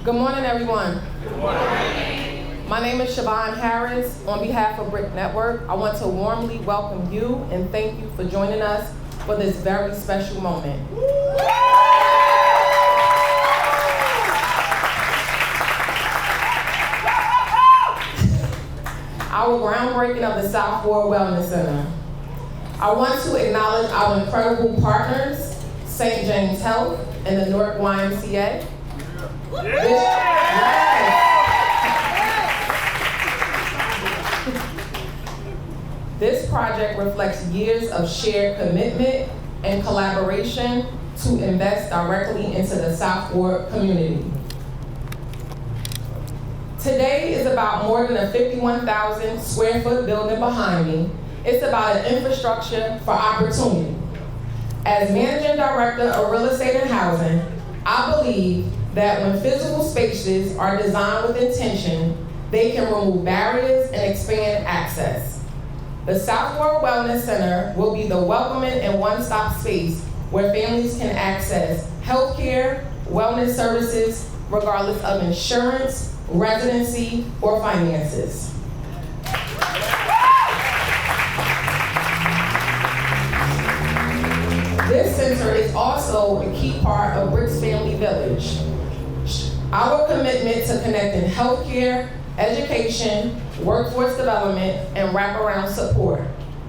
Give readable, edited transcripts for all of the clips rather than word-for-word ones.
Good morning, everyone. Good morning. My name is Siobhan Harris. On behalf of BRIC Network, I want to warmly welcome you and thank you for joining us for this very special moment. Our groundbreaking of the South Ward Wellness Center. I want to acknowledge our incredible partners, St. James Health and the Newark YMCA. This project reflects years of shared commitment and collaboration to invest directly into the South Ward community. Today is about more than a 51,000 square foot building behind me. It's about an infrastructure for opportunity. As Managing Director of Real Estate and Housing, I believe that when physical spaces are designed with intention, they can remove barriers and expand access. The South Ward Wellness Center will be the welcoming and one-stop space where families can access healthcare, wellness services, regardless of insurance, residency, or finances. This center is also a key part of BRIC's Family Village. Our commitment to connecting healthcare, education, workforce development, and wraparound support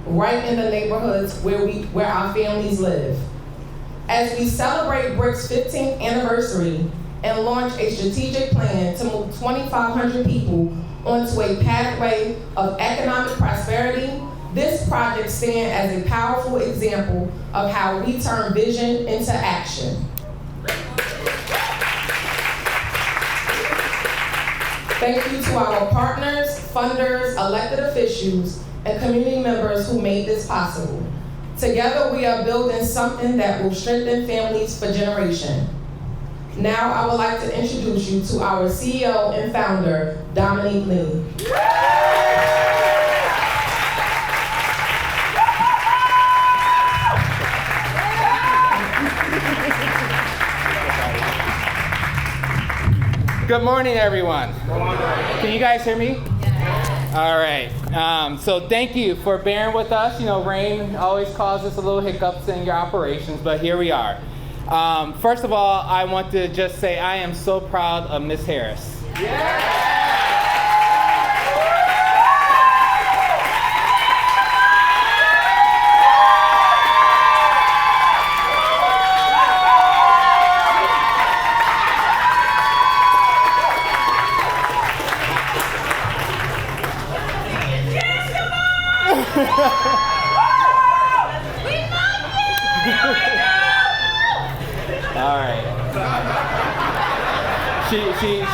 right in the neighborhoods where our families live. As we celebrate BRIC's 15th anniversary and launch a strategic plan to move 2,500 people onto a pathway of economic prosperity, this project stands as a powerful example of how we turn vision into action. Thank you to our partners, funders, elected officials, and community members who made this possible. Together, we are building something that will strengthen families for generations. Now, I would like to introduce you to our CEO and founder, Dominique Lee. Good morning, everyone. Good morning. Can you guys hear me? Yes. All right. So thank you for bearing with us. You know, rain always causes a little hiccups in your operations, but here we are. First of all, I want to just say I am so proud of Miss Harris. Yeah. All right.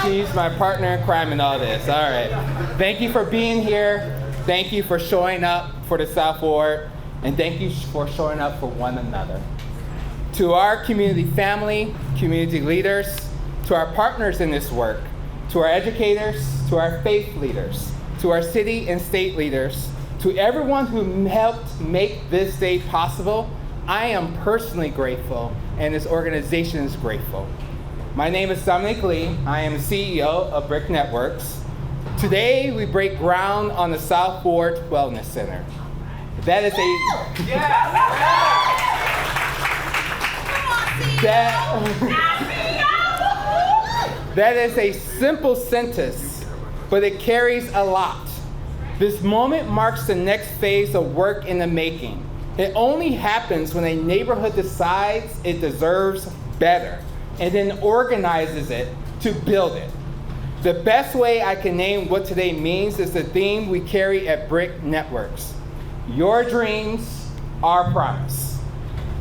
She's my partner in crime in all this. All right. Thank you for being here. Thank you for showing up for the South Ward. And thank you for showing up for one another. To our community family, community leaders, to our partners in this work, to our educators, to our faith leaders, to our city and state leaders, to everyone who helped make this day possible, I am personally grateful, and this organization is grateful. My name is Dominique Lee. I am CEO of BRIC Networks. Today, we break ground on the South Ward Wellness Center. That is that is a simple sentence, but it carries a lot. This moment marks the next phase of work in the making. It only happens when a neighborhood decides it deserves better and then organizes it to build it. The best way I can name what today means is the theme we carry at BRIC Networks. Your dreams, our promise.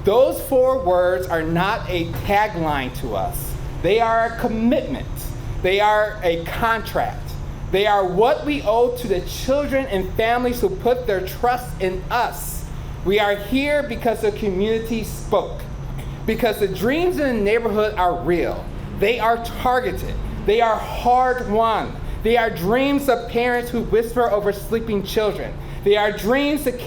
Those 4 words are not a tagline to us. They are a commitment. They are a contract. They are what we owe to the children and families who put their trust in us. We are here because the community spoke. Because the dreams in the neighborhood are real. They are targeted. They are hard-won. They are dreams of parents who whisper over sleeping children. They are dreams that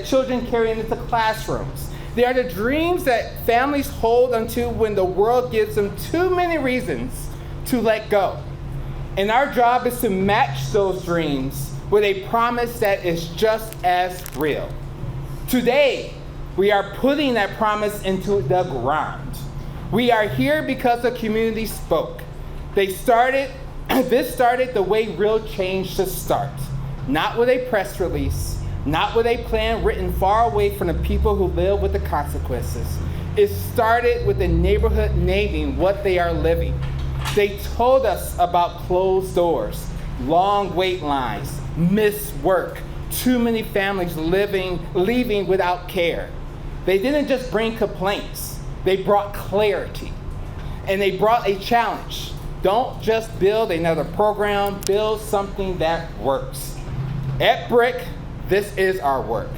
children carry into classrooms. They are the dreams that families hold onto when the world gives them too many reasons to let go. And our job is to match those dreams with a promise that is just as real. Today, we are putting that promise into the ground. We are here because the community spoke. This started the way real change should start. Not with a press release, not with a plan written far away from the people who live with the consequences. It started with the neighborhood naming what they are living. They told us about closed doors, long wait lines, missed work, too many families leaving without care. They didn't just bring complaints, they brought clarity. And they brought a challenge. Don't just build another program, build something that works. At BRIC, this is our work.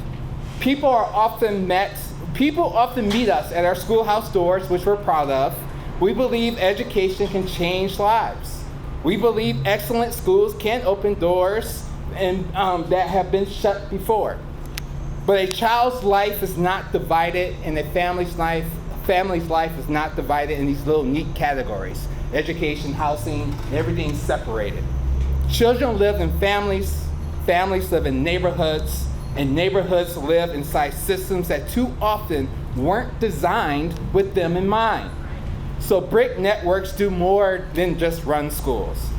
People often meet us at our schoolhouse doors, which we're proud of. We believe education can change lives. We believe excellent schools can open doors and that have been shut before. But a child's life is not divided, and a family's life is not divided in these little neat categories. Education, housing, everything's separated. Children live in families, families live in neighborhoods, and neighborhoods live inside systems that too often weren't designed with them in mind. So BRIC networks do more than just run schools.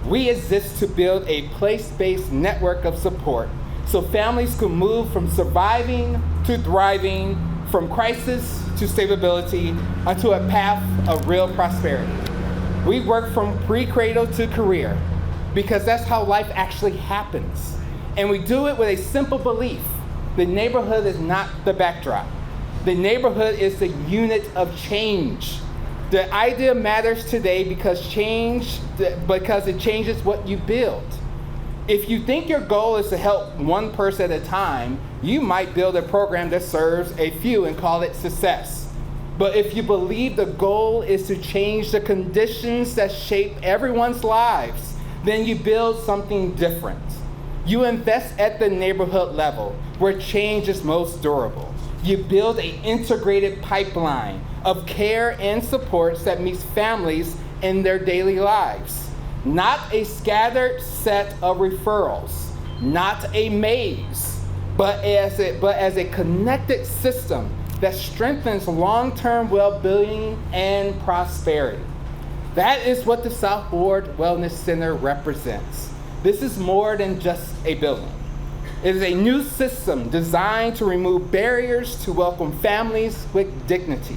We exist to build a place-based network of support so families can move from surviving to thriving, from crisis to stability, onto a path of real prosperity. We work from pre-cradle to career because that's how life actually happens. And we do it with a simple belief. The neighborhood is not the backdrop. The neighborhood is the unit of change. The idea matters today because it changes what you build. If you think your goal is to help one person at a time, you might build a program that serves a few and call it success. But if you believe the goal is to change the conditions that shape everyone's lives, then you build something different. You invest at the neighborhood level where change is most durable. You build an integrated pipeline of care and supports that meets families in their daily lives. Not a scattered set of referrals, not a maze, but as a connected system that strengthens long-term well-being and prosperity. That is what the South Ward Wellness Center represents. This is more than just a building. It is a new system designed to remove barriers to welcome families with dignity.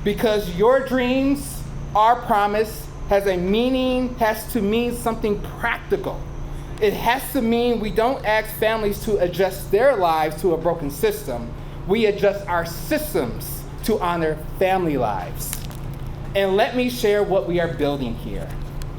Because your dreams, our promise, has to mean something practical. It has to mean we don't ask families to adjust their lives to a broken system. We adjust our systems to honor family lives. And let me share what we are building here.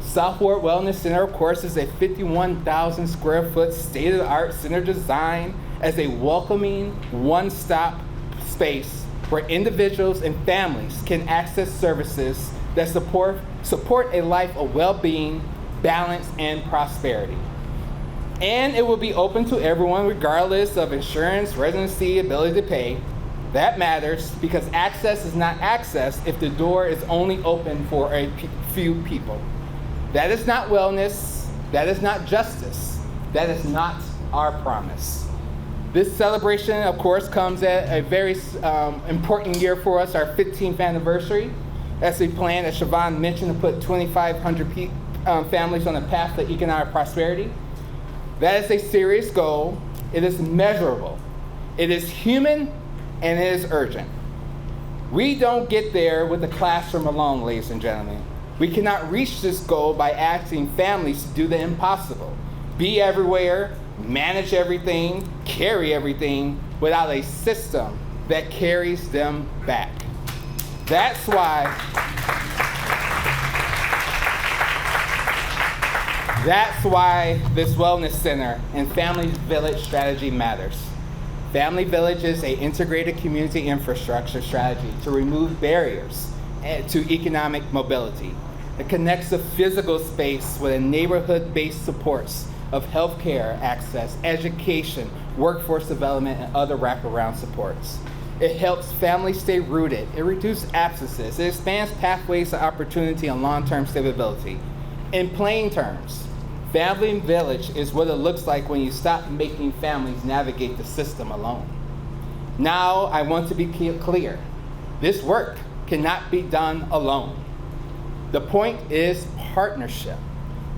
South Ward Wellness Center, of course, is a 51,000 square foot state-of-the-art center designed as a welcoming, one-stop space where individuals and families can access services that support a life of well-being, balance, and prosperity. And it will be open to everyone regardless of insurance, residency, ability to pay. That matters because access is not access if the door is only open for a few people. That is not wellness. That is not justice. That is not our promise. This celebration, of course, comes at a very important year for us, our 15th anniversary, as we plan, as Siobhan mentioned, to put 2,500 families on a path to economic prosperity. That is a serious goal. It is measurable. It is human, and it is urgent. We don't get there with the classroom alone, ladies and gentlemen. We cannot reach this goal by asking families to do the impossible. Be everywhere, manage everything, carry everything, without a system that carries them back. That's why this Wellness Center and Family Village strategy matters. Family Village is an integrated community infrastructure strategy to remove barriers to economic mobility. It connects the physical space with a neighborhood-based supports of healthcare access, education, workforce development, and other wraparound supports. It helps families stay rooted. It reduces absences. It expands pathways to opportunity and long-term stability. In plain terms, family village is what it looks like when you stop making families navigate the system alone. Now, I want to be clear. This work cannot be done alone. The point is partnership.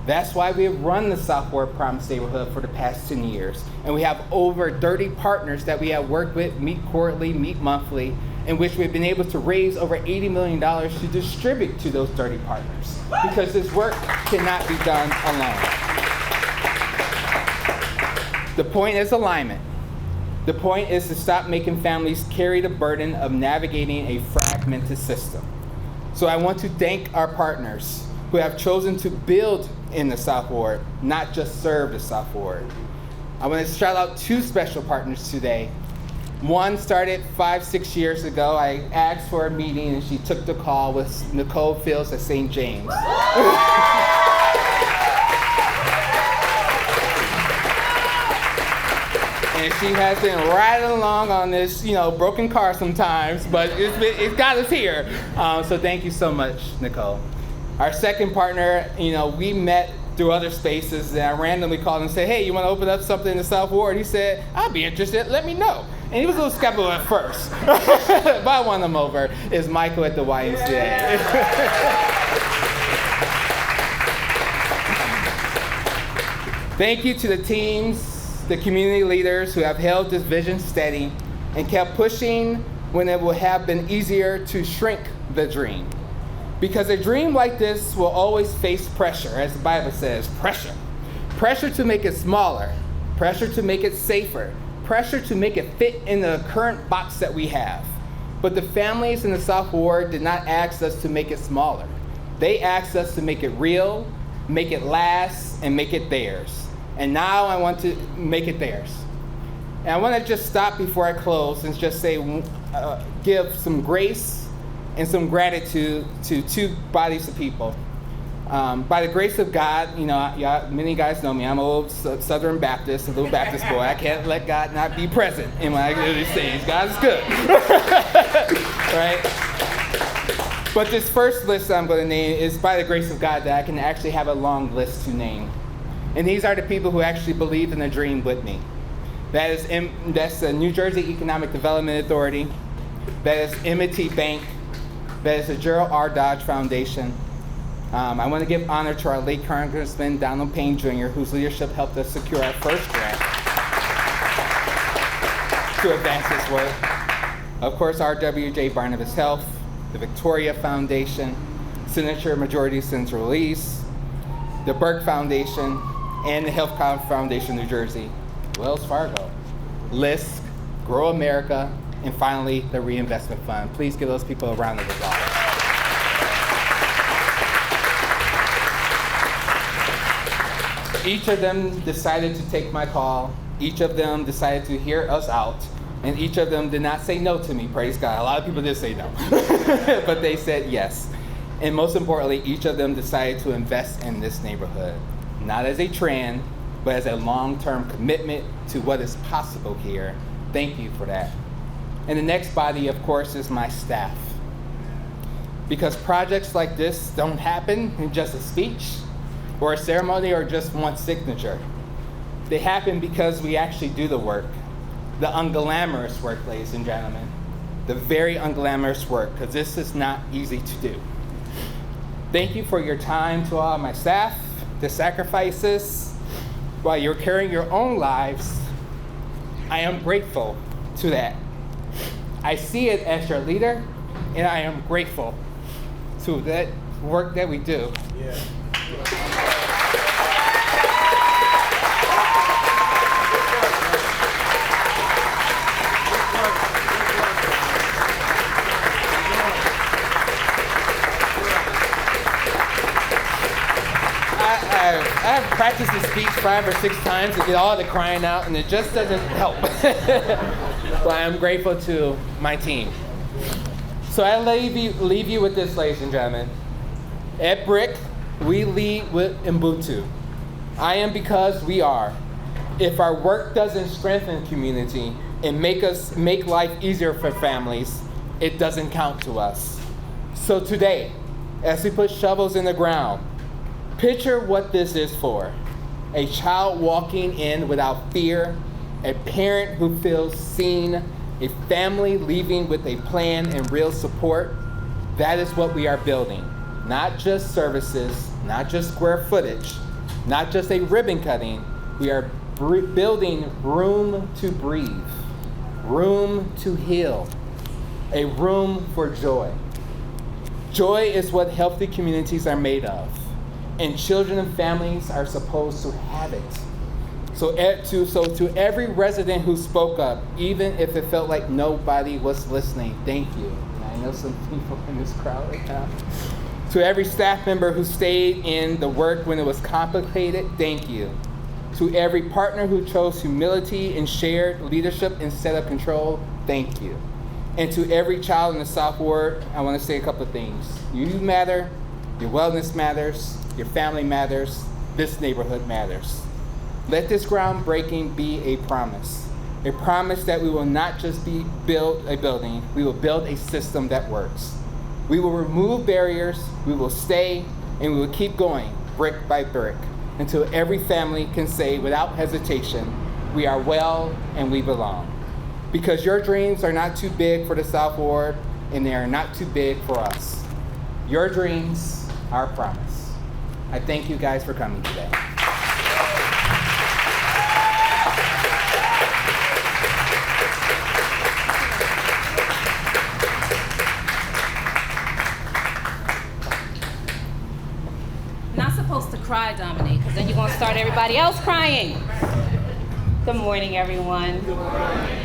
That's why we have run the South Ward Promise Neighborhood for the past 10 years. And we have over 30 partners that we have worked with, meet quarterly, meet monthly, in which we've been able to raise over $80 million to distribute to those 30 partners. Because this work cannot be done alone. The point is alignment. The point is to stop making families carry the burden of navigating a fragmented system. So I want to thank our partners who have chosen to build in the South Ward, not just serve the South Ward. I want to shout out two special partners today. One started 5-6 years ago. I asked for a meeting and she took the call with Nicole Fields at St. James. And she has been riding along on this, broken car sometimes, but it's got us here. So thank you so much, Nicole. Our second partner, we met through other spaces, and I randomly called him and said, hey, you want to open up something in the South Ward? He said, I'll be interested, let me know. And he was a little skeptical at first, but I won him over. Is Michael at the YMCA. Thank you to the teams, the community leaders who have held this vision steady and kept pushing when it would have been easier to shrink the dream. Because a dream like this will always face pressure, as the Bible says, pressure. Pressure to make it smaller, pressure to make it safer, pressure to make it fit in the current box that we have. But the families in the South Ward did not ask us to make it smaller. They asked us to make it real, make it last, and make it theirs. And now I want to make it theirs. And I want to just stop before I close and just say, give some grace and some gratitude to two bodies of people. By the grace of God, many guys know me. I'm an old Southern Baptist, a little Baptist boy. I can't let God not be present in when I do these things. God is good. Right? But this first list I'm going to name is by the grace of God that I can actually have a long list to name. And these are the people who actually believed in the dream with me. That's the New Jersey Economic Development Authority. That is M&T Bank. That is the Gerald R. Dodge Foundation. I want to give honor to our late Congressman Donald Payne Jr., whose leadership helped us secure our first grant to advance this work. Of course, R.W.J. Barnabas Health, the Victoria Foundation, Signature Majority Central Release, the Burke Foundation, and the Health Foundation New Jersey, Wells Fargo, LISC, Grow America, and finally, the Reinvestment Fund. Please give those people a round of applause. Each of them decided to take my call. Each of them decided to hear us out. And each of them did not say no to me, praise God. A lot of people did say no. But they said yes. And most importantly, each of them decided to invest in this neighborhood. Not as a trend, but as a long-term commitment to what is possible here. Thank you for that. And the next body, of course, is my staff. Because projects like this don't happen in just a speech or a ceremony or just one signature. They happen because we actually do the work. The unglamorous work, ladies and gentlemen. The very unglamorous work, because this is not easy to do. Thank you for your time to all my staff, the sacrifices, while you're carrying your own lives. I am grateful to that. I see it as your leader, and I am grateful to that work that we do. Yeah. I have practiced this speech 5 or 6 times to get all the crying out, and it just doesn't help. But I'm grateful to my team. So I leave you with this, ladies and gentlemen. At BRIC, we lead with Ubuntu. I am because we are. If our work doesn't strengthen community and make life easier for families, it doesn't count to us. So today, as we put shovels in the ground, Picture what this is for. A child walking in without fear, a parent who feels seen, a family leaving with a plan and real support. That is what we are building. Not just services, not just square footage, not just a ribbon cutting. We are building room to breathe, room to heal, a room for joy. Joy is what healthy communities are made of, and children and families are supposed to have it. So to every resident who spoke up, even if it felt like nobody was listening, thank you. And I know some people in this crowd right now. To every staff member who stayed in the work when it was complicated, thank you. To every partner who chose humility and shared leadership instead of control, thank you. And to every child in the South Ward, I want to say a couple of things. You matter, your wellness matters, your family matters, this neighborhood matters. Let this groundbreaking be a promise that we will not just build a building, we will build a system that works. We will remove barriers, we will stay, and we will keep going brick by brick until every family can say without hesitation, we are well and we belong. Because your dreams are not too big for the South Ward, and they are not too big for us. Your dreams are a promise. I thank you guys for coming today. Not supposed to cry, Dominique, because then you're going to start everybody else crying. Good morning, everyone. Good morning.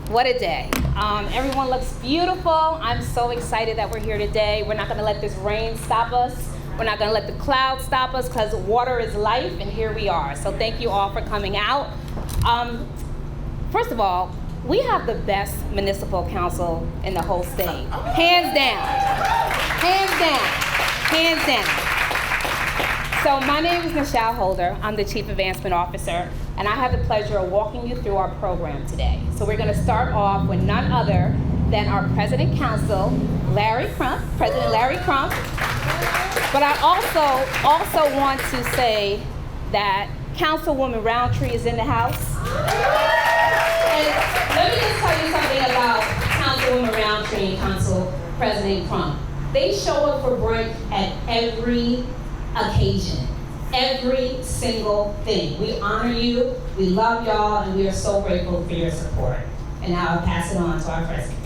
What a day. Everyone looks beautiful. I'm so excited that we're here today. We're not going to let this rain stop us. We're not going to let the clouds stop us because water is life, and here we are. So thank you all for coming out. First of all, we have the best municipal council in the whole state. Hands down. Hands down. Hands down. So my name is Michelle Holder. I'm the Chief Advancement Officer, and I have the pleasure of walking you through our program today. So we're going to start off with none other than our President Council, Larry Crump, President Larry Crump. But I also want to say that Councilwoman Roundtree is in the house. And let me just tell you something about Councilwoman Roundtree and Council President Crump. They show up for BRIC at every occasion, every single thing. We honor you, we love y'all, and we are so grateful for your support. And now I'll pass it on to our president.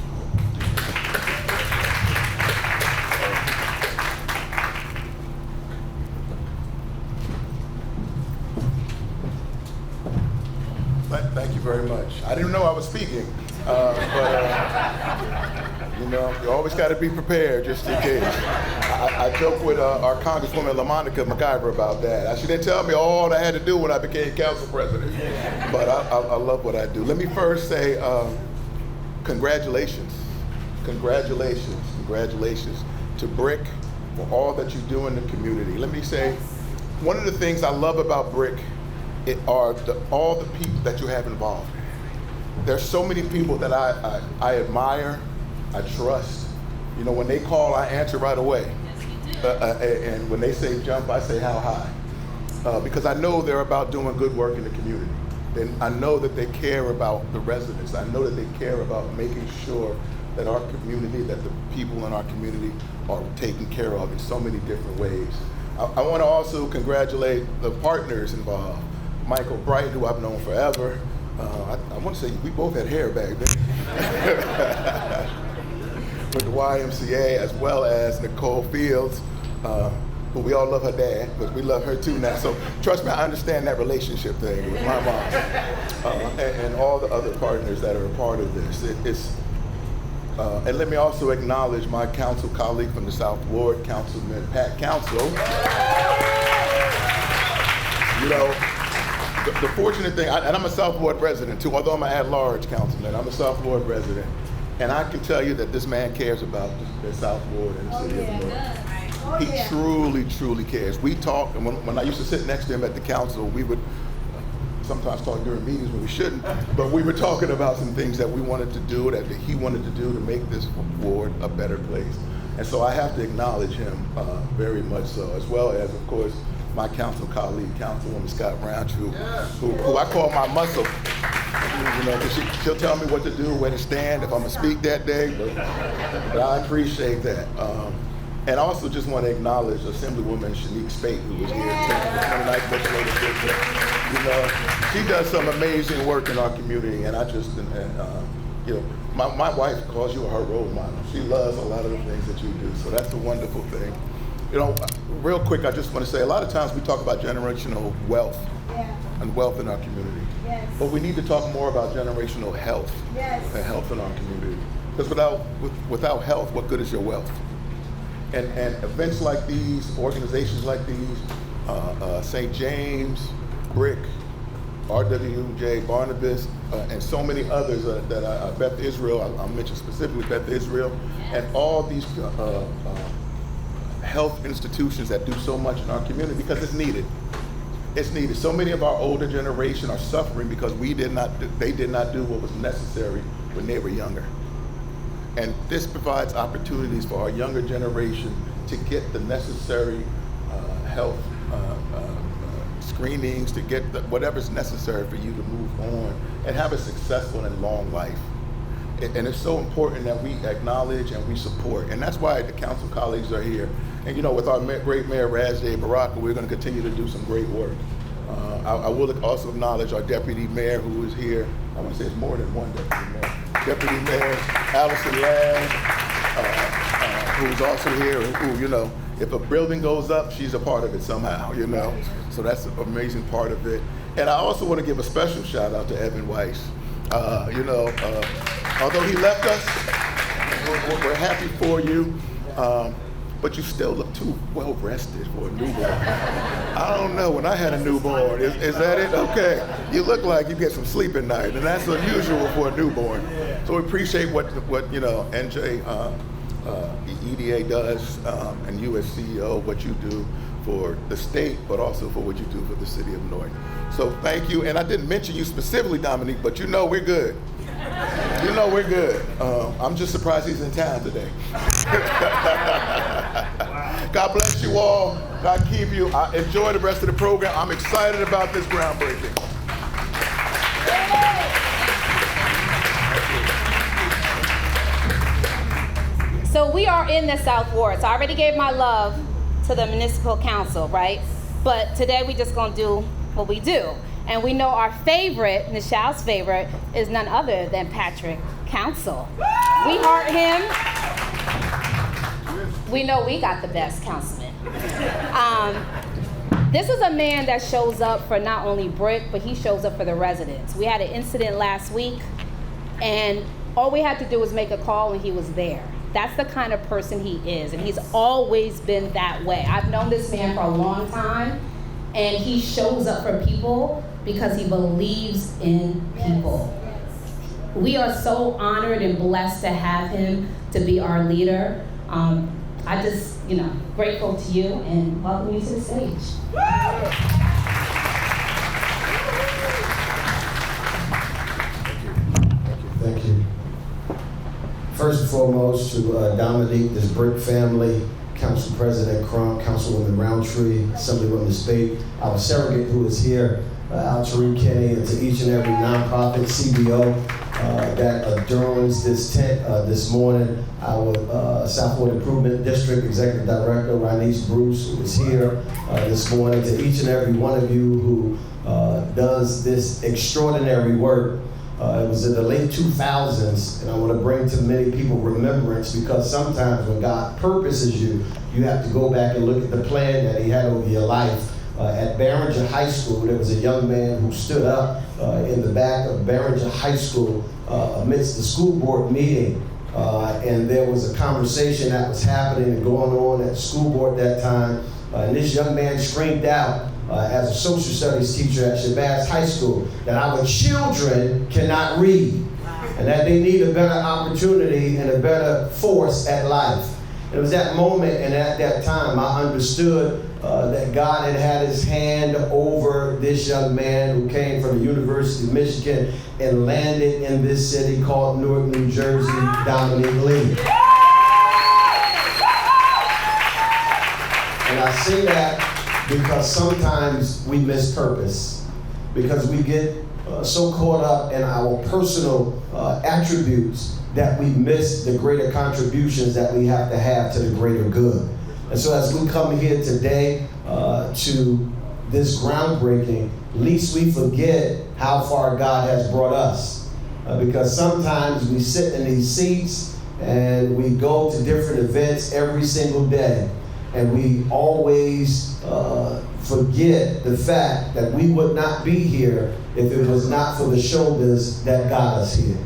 Thank you very much. I didn't know I was speaking, but you know, you always got to be prepared just in case. I joke with our Congresswoman LaMonica McIver about that. She didn't tell me all I had to do when I became council president, but I love what I do. Let me first say congratulations, congratulations, congratulations to BRIC for all that you do in the community. Let me say, one of the things I love about BRIC are all the people that you have involved. There's so many people that I admire, I trust. You know, when they call, I answer right away. And when they say jump, I say how high. Because I know they're about doing good work in the community. And I know that they care about the residents. I know that they care about making sure that our community, that the people in our community are taken care of in so many different ways. I want to also congratulate the partners involved. Michael Bright, who I've known forever. I want to say we both had hair back then. With the YMCA, as well as Nicole Fields, who we all love her dad, but we love her too now. So trust me, I understand that relationship thing with my mom and all the other partners that are a part of this. And let me also acknowledge my council colleague from the South Ward, Councilman Pat Council. You know, the fortunate thing, and I'm a South Ward resident too, although I'm an at-large councilman, I'm a South Ward resident. And I can tell you that this man cares about the South Ward and the city of New York. He truly, truly cares. We talk, and when I used to sit next to him at the council, we would sometimes talk during meetings when we shouldn't, but we were talking about some things that we wanted to do, that he wanted to do to make this ward a better place. And so I have to acknowledge him very much so, as well as, of course, my council colleague, Councilwoman Scott Roundtree, who I call my muscle. You know, 'cause she'll tell me what to do, where to stand, if I'm gonna speak that day, but I appreciate that. And I also just want to acknowledge Assemblywoman Shanique Spate, who was here tonight. You know, she does some amazing work in our community, and I just, you know, my wife calls you her role model. She loves a lot of the things that you do, so that's a wonderful thing. You know, real quick, I just want to say, a lot of times we talk about generational wealth and wealth in our community. Yes. But we need to talk more about generational health and health in our community. Because without health, what good is your wealth? And events like these, organizations like these, St. James, BRIC, RWJ, Barnabas, and so many others that Beth Israel, I'll mention specifically Beth Israel, and all these health institutions that do so much in our community because it's needed. It's needed. So many of our older generation are suffering because they did not do what was necessary when they were younger. And this provides opportunities for our younger generation to get the necessary health screenings, to get whatever's necessary for you to move on and have a successful and long life. And it's so important that we acknowledge and we support. And that's why the council colleagues are here. And you know, with our great mayor, Raz-J Baraka, we're going to continue to do some great work. I will also acknowledge our deputy mayor who is here. I want to say it's more than one deputy mayor. Deputy Mayor Allison Ladd, who's also here, who, you know, if a building goes up, she's a part of it somehow, you know. So that's an amazing part of it. And I also want to give a special shout out to Evan Weiss. You know, although he left us, we're happy for you. But you still look too well rested for a newborn. I don't know, when I had a newborn, is that it? Okay, you look like you get some sleep at night, and that's unusual for a newborn. So we appreciate what you know, NJ EDA does, and you as CEO, what you do for the state, but also for what you do for the city of Norton. So thank you, and I didn't mention you specifically, Dominique, but you know we're good. You know we're good. I'm just surprised he's in town today. God bless you all. God keep you. Enjoy the rest of the program. I'm excited about this groundbreaking. So we are in the South Ward. So I already gave my love to the municipal council, right? But today we just gonna do what we do. And we know our favorite, Nishal's favorite, is none other than Patrick Council. We heart him. We know we got the best councilman. This is a man that shows up for not only BRIC, but he shows up for the residents. We had an incident last week, and all we had to do was make a call and he was there. That's the kind of person he is, and he's always been that way. I've known this man for a long time, and he shows up for people because he believes in people. We are so honored and blessed to have him to be our leader. I just, you know, grateful to you and welcome you to the stage. Thank you. First and foremost, to Dominique, this BRIC family, Council President Crump, Councilwoman Roundtree, Assemblywoman Spate, our surrogate who is here, Al-Tariq Kenny, and to each and every nonprofit CBO that adorns this tent this morning. Our Southwood Improvement District Executive Director, Ranice Bruce, who is here this morning. To each and every one of you who does this extraordinary work. It was in the late 2000s, and I want to bring to many people remembrance, because sometimes when God purposes you, you have to go back and look at the plan that he had over your life. At Barringer High School, there was a young man who stood up in the back of Barringer High School amidst the school board meeting, and there was a conversation that was happening and going on at the school board that time, and this young man screamed out, as a social studies teacher at Shabazz High School, that our children cannot read and that they need a better opportunity and a better force at life. It was that moment and at that time I understood that God had had his hand over this young man who came from the University of Michigan and landed in this city called Newark, New Jersey, Dominique Lee. I say that because sometimes we miss purpose, because we get so caught up in our personal attributes that we miss the greater contributions that we have to the greater good. And so as we come here today to this groundbreaking, least we forget how far God has brought us. Because sometimes we sit in these seats and we go to different events every single day, and we always forget the fact that we would not be here if it was not for the shoulders that got us here.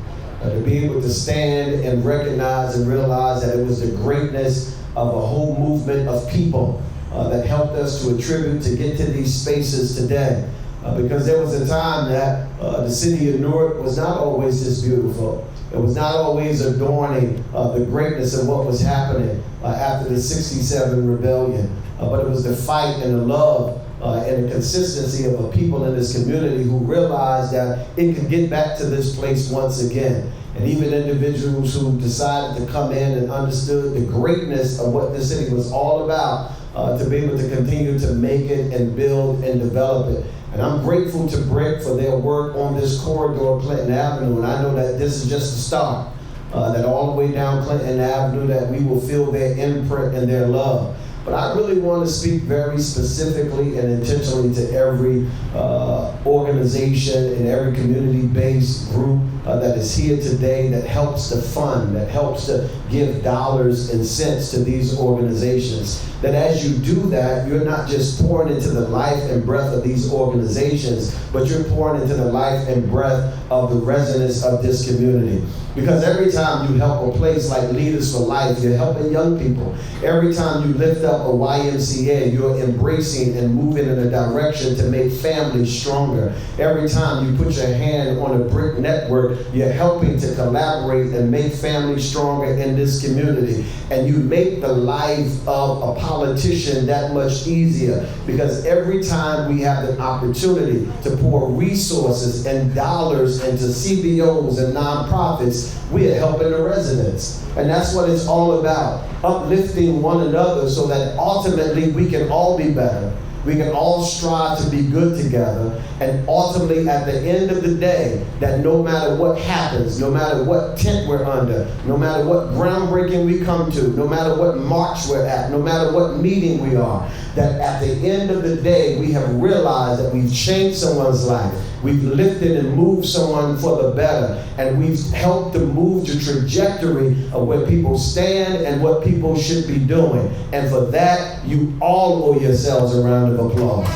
To be able to stand and recognize and realize that it was the greatness of a whole movement of people that helped us to attribute to get to these spaces today. Because there was a time that the city of Newark was not always this beautiful. It was not always adorning the greatness of what was happening after the '67 rebellion. But it was the fight and the love and the consistency of the people in this community who realized that it could get back to this place once again. And even individuals who decided to come in and understood the greatness of what this city was all about, to be able to continue to make it and build and develop it. And I'm grateful to BRIC for their work on this corridor, Clinton Avenue, and I know that this is just the start, that all the way down Clinton Avenue that we will feel their imprint and their love. But I really want to speak very specifically and intentionally to every organization and every community-based group that is here today that helps to fund, that helps to give dollars and cents to these organizations. That as you do that, you're not just pouring into the life and breath of these organizations, but you're pouring into the life and breath of the residents of this community. Because every time you help a place like Leaders for Life, you're helping young people. Every time you lift up a YMCA, you're embracing and moving in a direction to make families stronger. Every time you put your hand on a BRIC network, you're helping to collaborate and make families stronger in this community. And you make the life of a politician that much easier, because every time we have the opportunity to pour resources and dollars into CBOs and nonprofits, we are helping the residents. And that's what it's all about, uplifting one another so that ultimately we can all be better. We can all strive to be good together, and ultimately at the end of the day, that no matter what happens, no matter what tent we're under, no matter what groundbreaking we come to, no matter what march we're at, no matter what meeting we are, that at the end of the day, we have realized that we've changed someone's life. We've lifted and moved someone for the better, and we've helped to move the trajectory of where people stand and what people should be doing. And for that, you all owe yourselves a round of applause.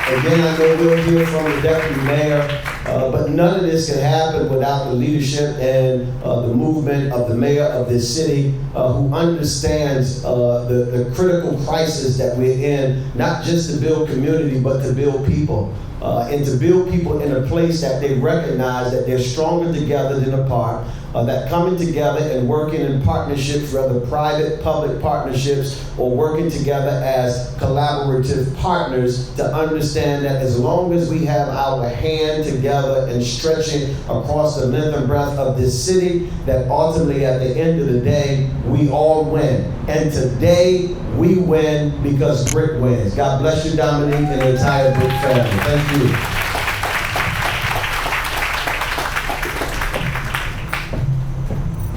Again, I know we'll hear from the deputy mayor, but none of this can happen without the leadership and the movement of the mayor of this city, who understands the critical crisis that we're in, not just to build community, but to build people. And to build people in a place that they recognize that they're stronger together than apart, that coming together and working in partnerships, whether private, public partnerships, or working together as collaborative partners, to understand that as long as we have our hand together and stretching across the length and breadth of this city, that ultimately at the end of the day, we all win. And today, we win because BRIC wins. God bless you, Dominique, and the entire BRIC family. Thank you.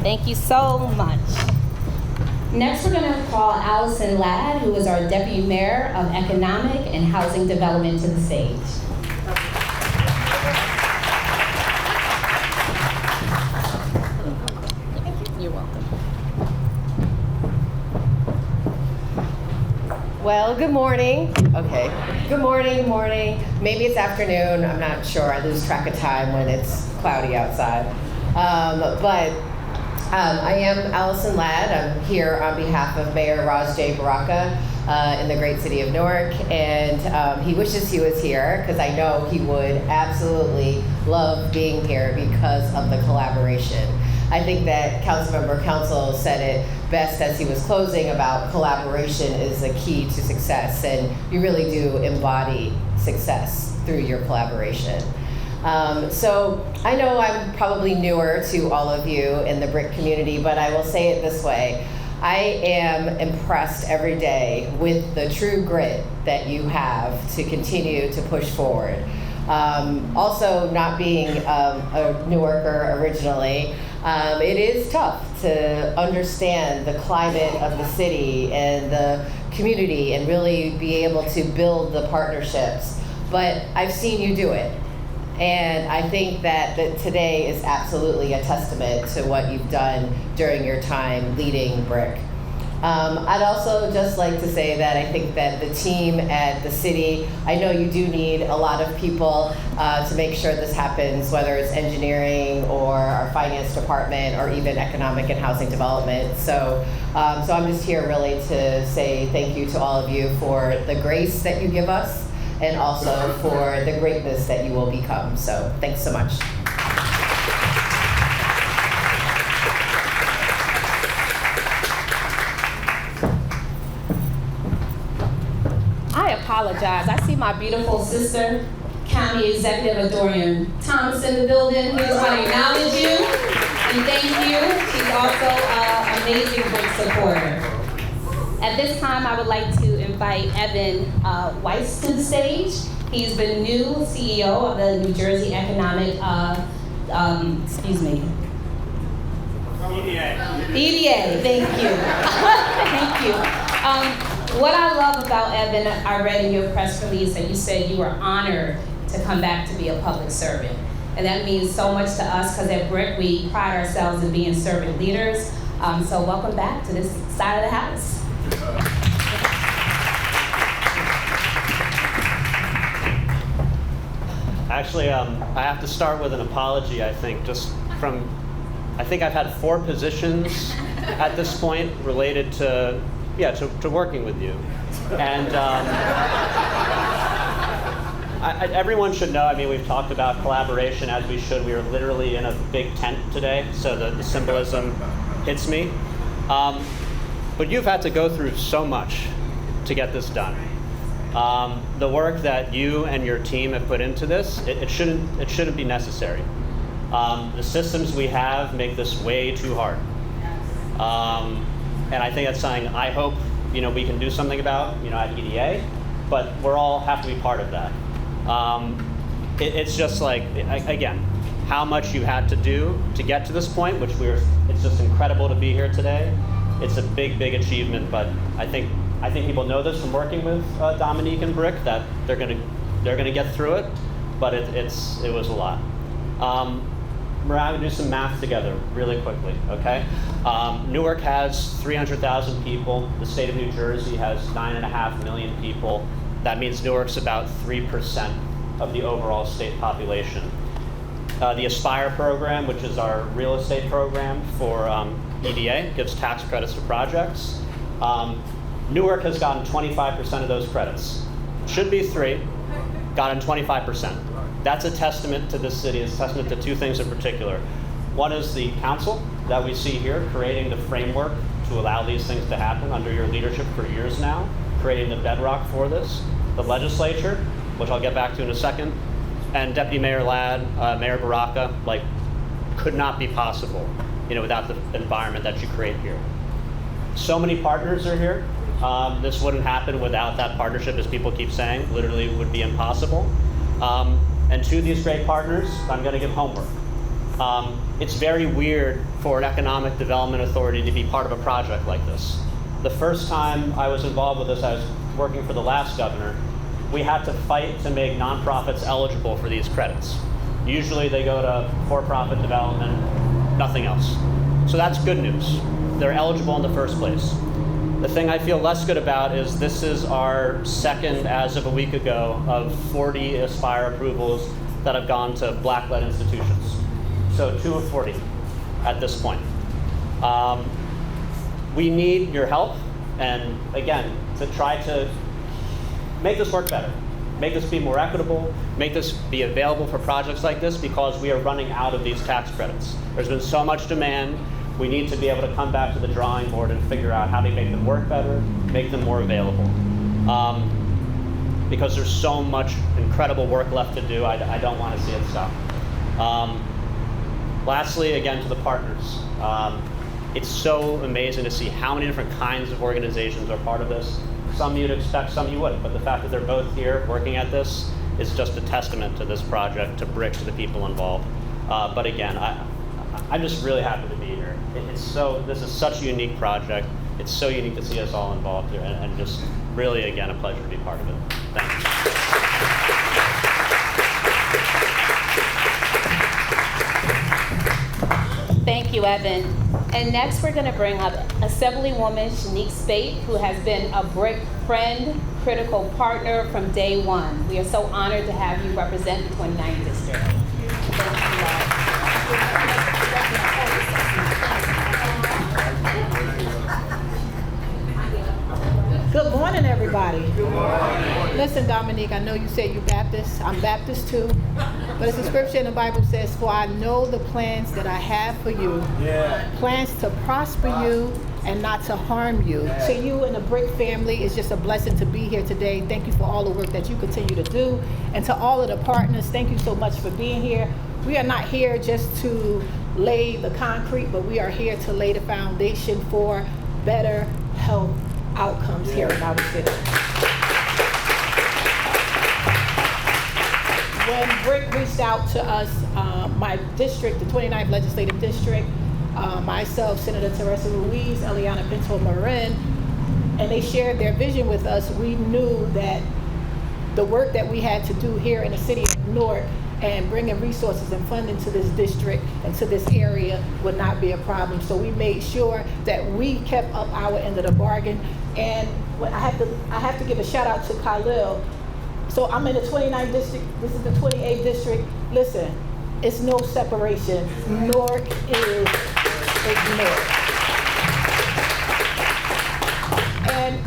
Thank you so much. Next, we're going to call Allison Ladd, who is our Deputy Mayor of Economic and Housing Development, to the stage. You're welcome. Well, good morning. Okay. Good morning. Maybe it's afternoon. I'm not sure. I lose track of time when it's cloudy outside. I am Allison Ladd. I'm here on behalf of Mayor Ras J. Baraka in the great city of Newark. And he wishes he was here, because I know he would absolutely love being here because of the collaboration. I think that Councilmember Council said it best as he was closing about collaboration is the key to success, and you really do embody success through your collaboration. So I know I'm probably newer to all of you in the BRIC community, but I will say it this way. I am impressed every day with the true grit that you have to continue to push forward. Also, not being a Newarker originally, it is tough to understand the climate of the city and the community and really be able to build the partnerships. But I've seen you do it. And I think that today is absolutely a testament to what you've done during your time leading BRIC. I'd also just like to say that I think that the team at the city, I know you do need a lot of people to make sure this happens, whether it's engineering or our finance department or even economic and housing development. So I'm just here really to say thank you to all of you for the grace that you give us and also for the greatness that you will become. So thanks so much. I apologize. I see my beautiful sister, County Executive Adorian Thomas in the building. We just want to acknowledge you and thank you. She's also an amazing BRIC supporter. At this time, I would like to invite Evan Weiss to the stage. He's the new CEO of the New Jersey Economic, EDA, thank you. Thank you. What I love about Evan, I read in your press release that you said you were honored to come back to be a public servant. And that means so much to us because at BRIC we pride ourselves in being servant leaders. So welcome back to this side of the house. Actually, I have to start with an apology, I think, I think I've had 4 positions at this point related to working with you. And everyone should know, I mean, we've talked about collaboration as we should. We are literally in a big tent today, so the symbolism hits me. But you've had to go through so much to get this done. The work that you and your team have put into this, it shouldn't be necessary. The systems we have make this way too hard. And I think that's something I hope we can do something about at EDA, but we're all have to be part of that. It's just like, again, how much you had to do to get to this point, it's just incredible to be here today. It's a big, big achievement, but I think people know this from working with Dominique and BRIC that they're gonna get through it, but it was a lot. We're going to do some math together really quickly, okay? Newark has 300,000 people. The state of New Jersey has 9.5 million people. That means Newark's about 3% of the overall state population. The Aspire program, which is our real estate program for EDA, gives tax credits to projects. Newark has gotten 25% of those credits. Should be 3, gotten 25%. That's a testament to this city. It's a testament to 2 things in particular. One is the council that we see here, creating the framework to allow these things to happen under your leadership for years now, creating the bedrock for this. The legislature, which I'll get back to in a second, and Deputy Mayor Ladd, Mayor Baraka, could not be possible, without the environment that you create here. So many partners are here. This wouldn't happen without that partnership, as people keep saying. Literally would be impossible. And to these great partners, I'm going to give homework. It's very weird for an economic development authority to be part of a project like this. The first time I was involved with this, I was working for the last governor. We had to fight to make nonprofits eligible for these credits. Usually they go to for-profit development, nothing else. So that's good news. They're eligible in the first place. The thing I feel less good about is this is our second, as of a week ago, of 40 Aspire approvals that have gone to Black-led institutions. So 2 of 40 at this point. We need your help, and again, to try to make this work better. Make this be more equitable, make this be available for projects like this, because we are running out of these tax credits. There's been so much demand. We need to be able to come back to the drawing board and figure out how to make them work better, make them more available. Because there's so much incredible work left to do, I don't want to see it stop. Lastly, again, to the partners. It's so amazing to see how many different kinds of organizations are part of this. Some you'd expect, some you wouldn't, but the fact that they're both here working at this is just a testament to this project, to BRIC, to the people involved. But again, I'm just really happy to be here. This is such a unique project. It's so unique to see us all involved here, and just really, again, a pleasure to be part of it. Thank you. Thank you, Evan. And next, we're going to bring up Assemblywoman Shanique Spate, who has been a BRIC friend, critical partner from day one. We are so honored to have you represent the 29th District. Good morning, everybody. Good morning. Listen, Dominique, I know you say you're Baptist. I'm Baptist too. But it's a scripture in the Bible says, "For I know the plans that I have for you, plans to prosper you and not to harm you." To you and the BRIC family, it's just a blessing to be here today. Thank you for all the work that you continue to do. And to all of the partners, thank you so much for being here. We are not here just to lay the concrete, but we are here to lay the foundation for better health outcomes here in our city. When BRIC reached out to us, my district, the 29th Legislative District, myself, Senator Teresa Ruiz, Eliana Pinto-Marin, and they shared their vision with us, we knew that the work that we had to do here in the city of Newark and bringing resources and funding to this district and to this area would not be a problem. So we made sure that we kept up our end of the bargain. And I have to give a shout out to Khalil. So I'm in the 29th district, this is the 28th district. Listen, it's no separation. Newark is Newark. And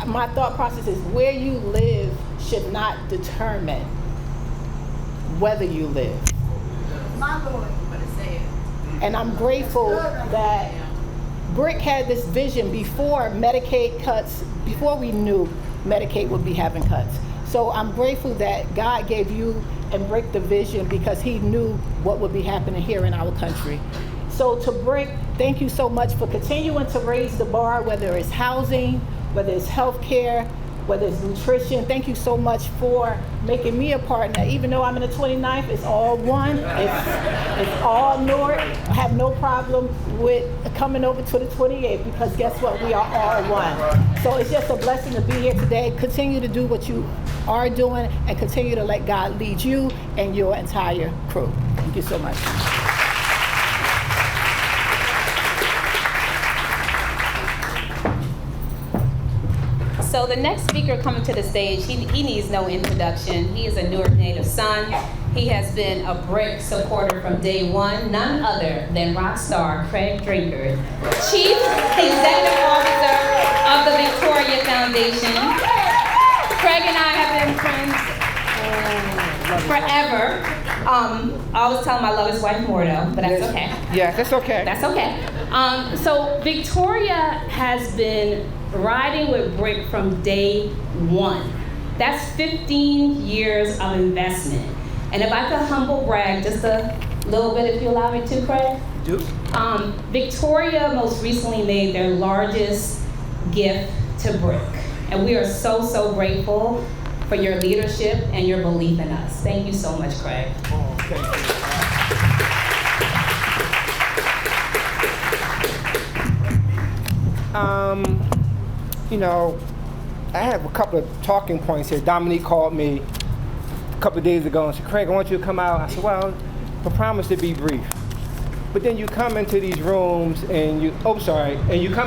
my thought process is where you live should not determine whether you live. My Lord, what to say it. And I'm grateful that BRIC had this vision before Medicaid cuts, before we knew Medicaid would be having cuts. So I'm grateful that God gave you and BRIC the vision because he knew what would be happening here in our country. So to BRIC, thank you so much for continuing to raise the bar, whether it's housing, whether it's healthcare, whether it's nutrition. Thank you so much for making me a partner. Even though I'm in the 29th, it's all one. It's all Newark. I have no problem with coming over to the 28th because guess what? We are all one. So it's just a blessing to be here today. Continue to do what you are doing and continue to let God lead you and your entire crew. Thank you so much. So the next speaker coming to the stage, he needs no introduction. He is a Newark native son. He has been a BRIC supporter from day one, none other than rock star Craig Drinkard, Chief Executive Officer of the Victoria Foundation. Craig and I have been friends forever. I always tell him I love his wife more though, but that's okay. Yeah, that's okay. That's okay. So Victoria has been riding with BRIC from day one. That's 15 years of investment. And if I could humble brag just a little bit, if you allow me to, Craig. Do. Victoria most recently made their largest gift to BRIC. And we are so, so grateful for your leadership and your belief in us. Thank you so much, Craig. Oh, thank you. I have a couple of talking points here. Dominique called me a couple of days ago and said, "Craig, I want you to come out." I said, "Well, I promise to be brief." But then you come into these rooms and you come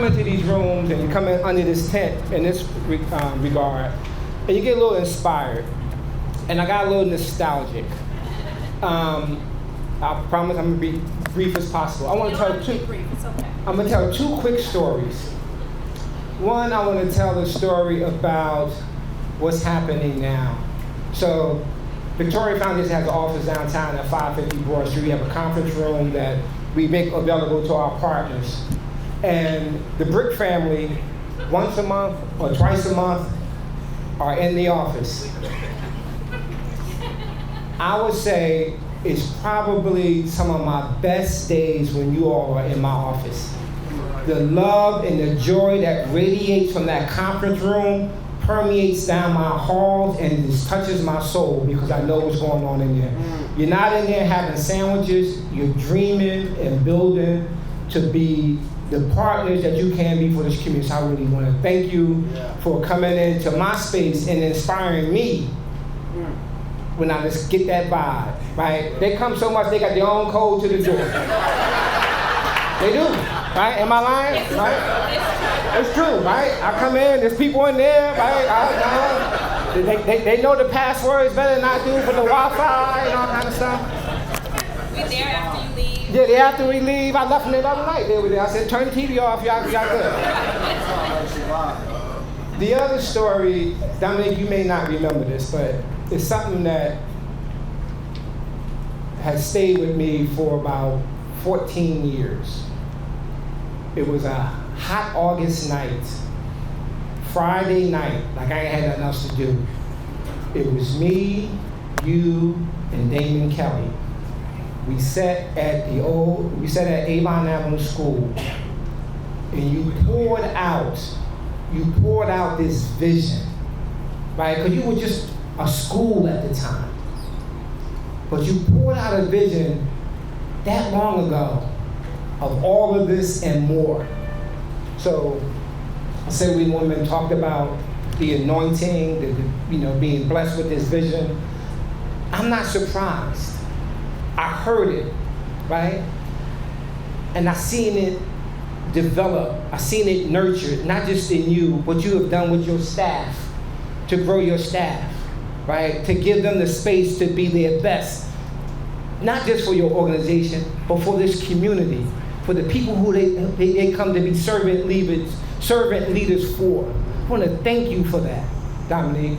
into these rooms and you come in under this tent in this regard, and you get a little inspired. And I got a little nostalgic. I promise I'm gonna be brief as possible. I'm gonna tell two quick stories. One, I want to tell a story about what's happening now. So, Victoria Foundation has an office downtown at 550 Broad Street. We have a conference room that we make available to our partners. And the BRIC family, once a month or twice a month, are in the office. I would say is probably some of my best days when you all are in my office. The love and the joy that radiates from that conference room permeates down my halls and it just touches my soul because I know what's going on in there. You're not in there having sandwiches, you're dreaming and building to be the partners that you can be for this community. So I really want to thank you for coming into my space and inspiring me when I just get that vibe, right? They come so much, they got their own code to the door. They do, right? Am I lying? Right? It's true, right? I come in, there's people in there, right? They know the passwords better than I do for the Wi-Fi and all kind of stuff. We're there after you leave. Yeah, they after we leave. I left them the other night. They were there. I said, turn the TV off, y'all good. The other story, Dominique, you may not remember this, but it's something that has stayed with me for about 14 years. It was a hot August night, Friday night, like I ain't had nothing else to do. It was me, you, and Damon Kelly. We sat at Avon Avenue School, and you poured out this vision, right? Because you were just a school at the time. But you poured out a vision that long ago of all of this and more. So Assembly Woman talked about the anointing, being blessed with this vision. I'm not surprised. I heard it, right? And I seen it develop. I seen it nurtured, not just in you, what you have done with your staff, to grow your staff, right? To give them the space to be their best, not just for your organization, but for this community, for the people who they come to be servant leaders for. I want to thank you for that, Dominique.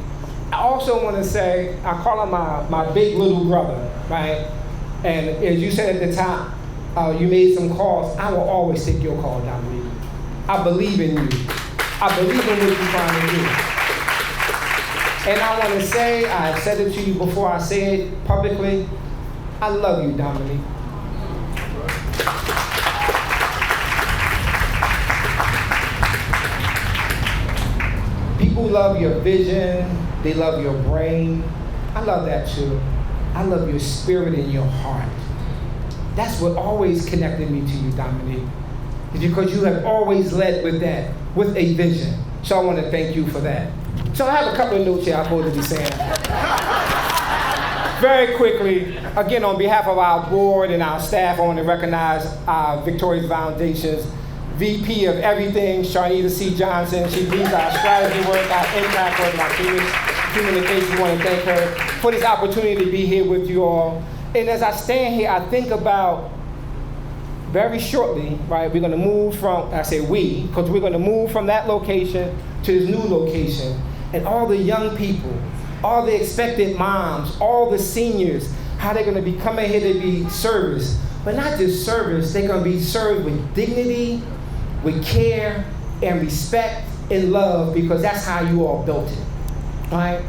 I also want to say, I call him my big little brother, right? And as you said at the top, you made some calls. I will always take your call, Dominique. I believe in you. I believe in what you're trying to do. And I want to say, I said it to you before I say it publicly, I love you, Dominique. People love your vision. They love your brain. I love that too. I love your spirit and your heart. That's what always connected me to you, Dominique. It's because you have always led with that, with a vision. So I want to thank you for that. So I have a couple of notes here I'm supposed to be saying. Very quickly, again, on behalf of our board and our staff, I want to recognize our Victorious Foundation's VP of everything, Sharnita C. Johnson. She leads our strategy work, our impact work, our communication. I want to thank her for this opportunity to be here with you all. And as I stand here, I think about very shortly, right, we're going to move from, I say we, because we're going to move from that location to this new location. And all the young people, all the expected moms, all the seniors, how they're going to be coming here to be service. But not just service, they're going to be served with dignity, with care, and respect and love, because that's how you all built it, right?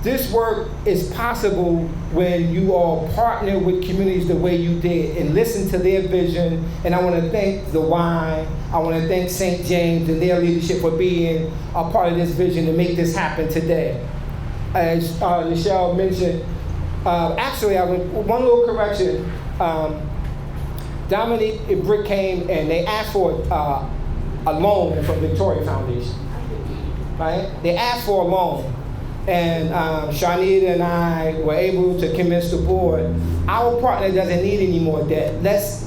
This work is possible when you all partner with communities the way you did and listen to their vision. And I want to thank the Y. I want to thank St. James and their leadership for being a part of this vision to make this happen today. As Nichelle mentioned, actually, one little correction. Dominique and Brick came and they asked for a loan from Victoria Foundation, right? They asked for a loan. And Sharnita and I were able to convince the board, our partner doesn't need any more debt. Let's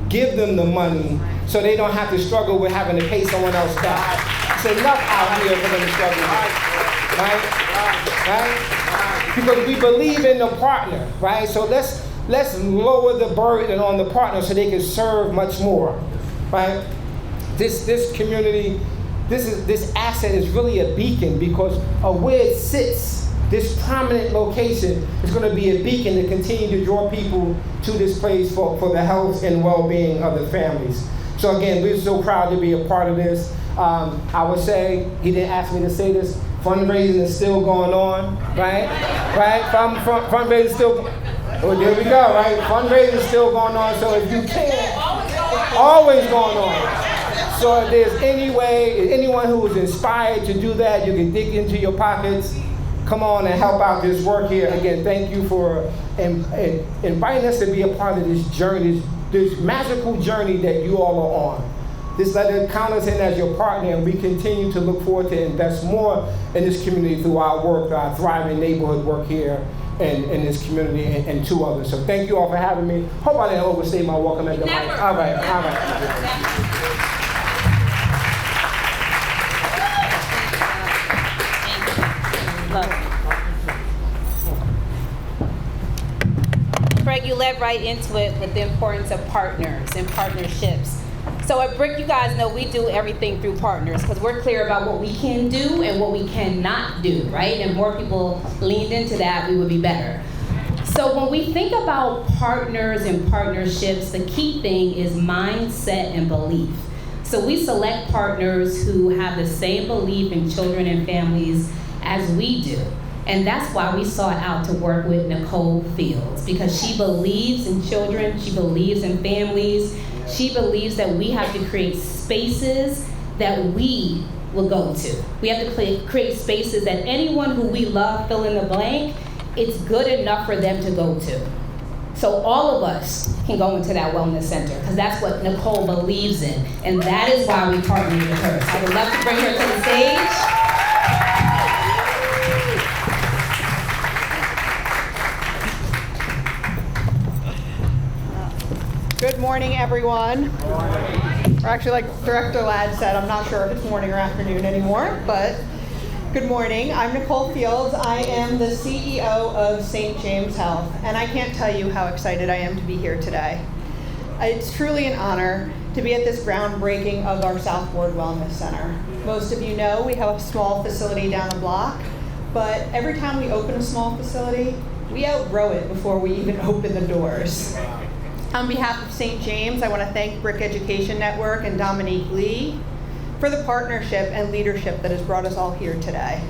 give them the money so they don't have to struggle with having to pay someone else back. It's enough out here for them to struggle with, right? Because we believe in the partner, right? So let's lower the burden on the partner so they can serve much more, right? This community, this asset is really a beacon because of where it sits. This prominent location is going to be a beacon to continue to draw people to this place for the health and well-being of the families. So again, we're so proud to be a part of this. I would say, he didn't ask me to say this, fundraising is still going on, right? Right? Fundraising is still, Well, there we go, right? Fundraising is still going on, so if you can, always going on. So if there's any way, anyone who is inspired to do that, you can dig into your pockets, come on and help out this work here. Again, thank you for inviting us to be a part of this journey, this magical journey that you all are on. Just let it count us in as your partner, and we continue to look forward to invest more in this community through our work, our thriving neighborhood work here in this community and two others. So thank you all for having me. Hope I didn't overstay my welcome at the mic. All right. Craig, you led right into it with the importance of partners and partnerships. So at BRIC, you guys know we do everything through partners because we're clear about what we can do and what we cannot do, right? And more people leaned into that, we would be better. So when we think about partners and partnerships, the key thing is mindset and belief. So we select partners who have the same belief in children and families as we do. And that's why we sought out to work with Nicole Fields, because she believes in children, she believes in families, she believes that we have to create spaces that we will go to. We have to create spaces that anyone who we love, fill in the blank, it's good enough for them to go to. So all of us can go into that wellness center, because that's what Nicole believes in, and that is why we partnered with her. So I would love to bring her to the stage. Good morning, everyone. Or actually, like Director Ladd said, I'm not sure if it's morning or afternoon anymore, but good morning. I'm Nicole Fields. I am the CEO of St. James Health, and I can't tell you how excited I am to be here today. It's truly an honor to be at this groundbreaking of our South Ward Wellness Center. Most of you know we have a small facility down the block, but every time we open a small facility, we outgrow it before we even open the doors. On behalf of St. James, I want to thank BRIC Education Network and Dominique Lee for the partnership and leadership that has brought us all here today.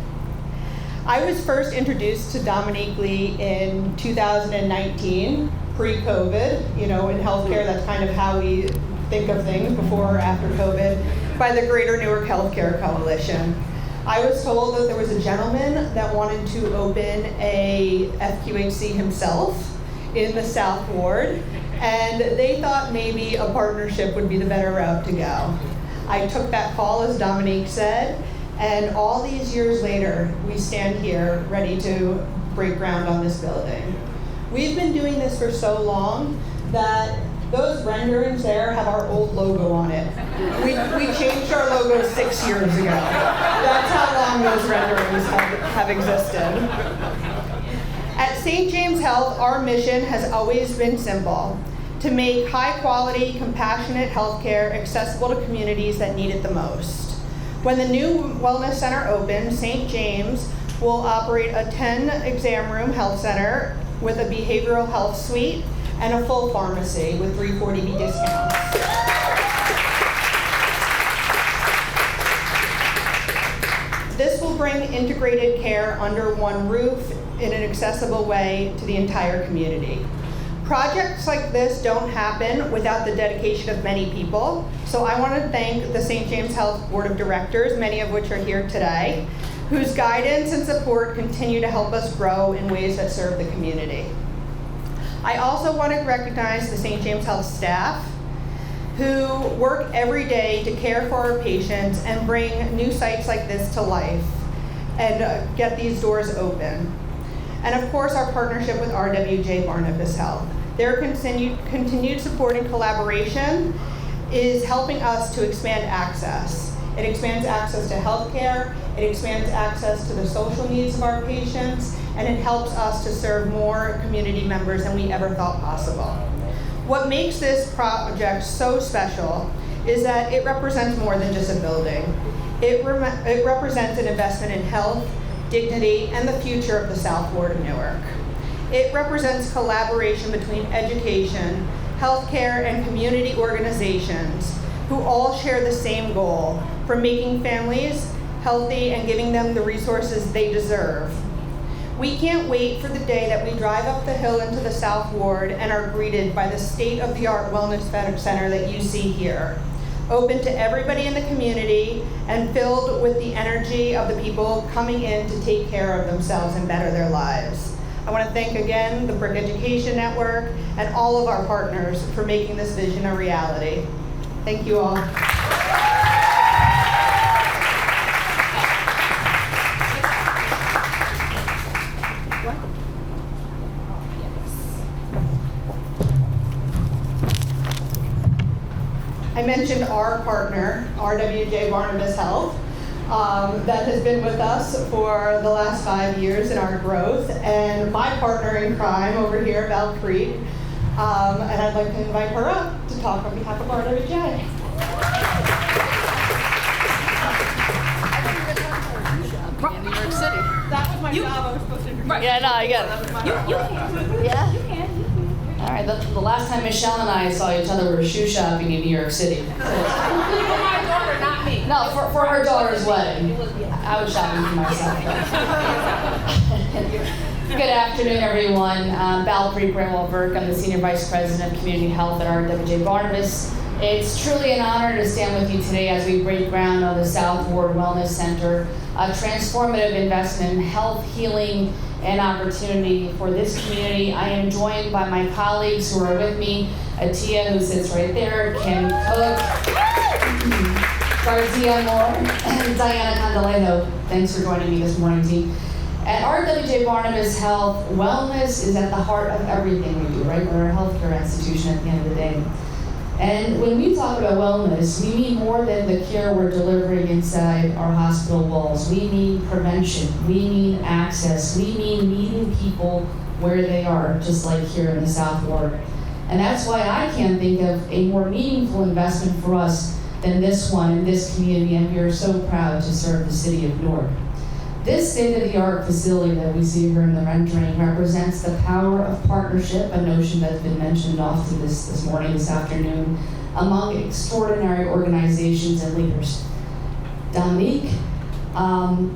I was first introduced to Dominique Lee in 2019, pre-COVID. You know, in healthcare, that's kind of how we think of things, before or after COVID, by the Greater Newark Healthcare Coalition. I was told that there was a gentleman that wanted to open a FQHC himself in the South Ward, and they thought maybe a partnership would be the better route to go. I took that call, as Dominique said, and all these years later, we stand here ready to break ground on this building. We've been doing this for so long that those renderings there have our old logo on it. We changed our logo 6 years ago. That's how long those renderings have existed. At St. James Health, our mission has always been simple: to make high-quality, compassionate healthcare accessible to communities that need it the most. When the new Wellness Center opens, St. James will operate a 10-exam room health center with a behavioral health suite and a full pharmacy with 340B discounts. This will bring integrated care under one roof in an accessible way to the entire community. Projects like this don't happen without the dedication of many people, so I want to thank the St. James Health Board of Directors, many of which are here today, whose guidance and support continue to help us grow in ways that serve the community. I also want to recognize the St. James Health staff who work every day to care for our patients and bring new sites like this to life and get these doors open. And of course, our partnership with RWJ Barnabas Health. Their continued support and collaboration is helping us to expand access. It expands access to healthcare, it expands access to the social needs of our patients, and it helps us to serve more community members than we ever thought possible. What makes this project so special is that it represents more than just a building. It represents an investment in health, dignity, and the future of the South Ward of Newark. It represents collaboration between education, healthcare, and community organizations who all share the same goal for making families healthy and giving them the resources they deserve. We can't wait for the day that we drive up the hill into the South Ward and are greeted by the state-of-the-art wellness center that you see here. Open to everybody in the community and filled with the energy of the people coming in to take care of themselves and better their lives. I want to thank again the BRIC Education Network and all of our partners for making this vision a reality. Thank you all. I mentioned our partner, RWJ Barnabas Health, that has been with us for the last 5 years in our growth, and my partner in crime over here, Val Creek, and I'd like to invite her up to talk on behalf of RWJ. In New York City. That was my job. I was supposed to introduce. Yeah, no, I get it. You can. Yeah? You can. All right, the last time Michelle and I saw each other, we were shoe shopping in New York City. For my daughter, not me. No, for her daughter's wedding. I was shopping for myself. Good afternoon, everyone. Val Creek, Bramwell-Burke. I'm the Senior Vice President of Community Health at RWJ Barnabas. It's truly an honor to stand with you today as we break ground on the South Ward Wellness Center, a transformative investment in health, healing, and opportunity for this community. I am joined by my colleagues who are with me, Atia, who sits right there, Kim Cook, Garcia Moore, and Diana Candelejo. Thanks for joining me this morning, team. At RWJ Barnabas Health, wellness is at the heart of everything we do, right? We're a healthcare institution at the end of the day. And when we talk about wellness, we mean more than the care we're delivering inside our hospital walls. We mean prevention, we mean access, we mean meeting people where they are, just like here in the South Ward. And that's why I can't think of a more meaningful investment for us than this one in this community, and we are so proud to serve the city of Newark. This state-of-the-art facility that we see here in the rendering represents the power of partnership, a notion that's been mentioned often this morning, this afternoon, among extraordinary organizations and leaders. Dominique,